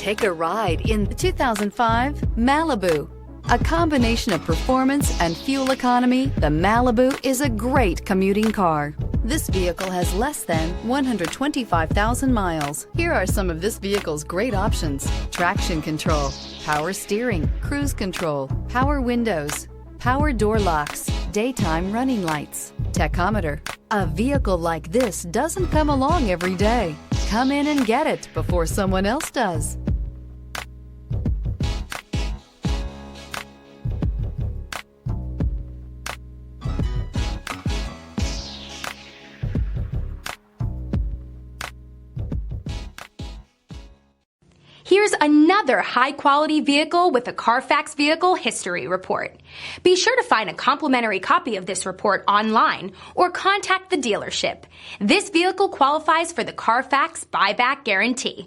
Take a ride in the 2005 Malibu. A combination of performance and fuel economy, the Malibu is a great commuting car. This vehicle has less than 125,000 miles. Here are some of this vehicle's great options: traction control, power steering, cruise control, power windows, power door locks, daytime running lights, tachometer. A vehicle like this doesn't come along every day. Come in and get it before someone else does. Here's another high-quality vehicle with a Carfax Vehicle History Report. Be sure to find a complimentary copy of this report online or contact the dealership. This vehicle qualifies for the Carfax Buyback Guarantee.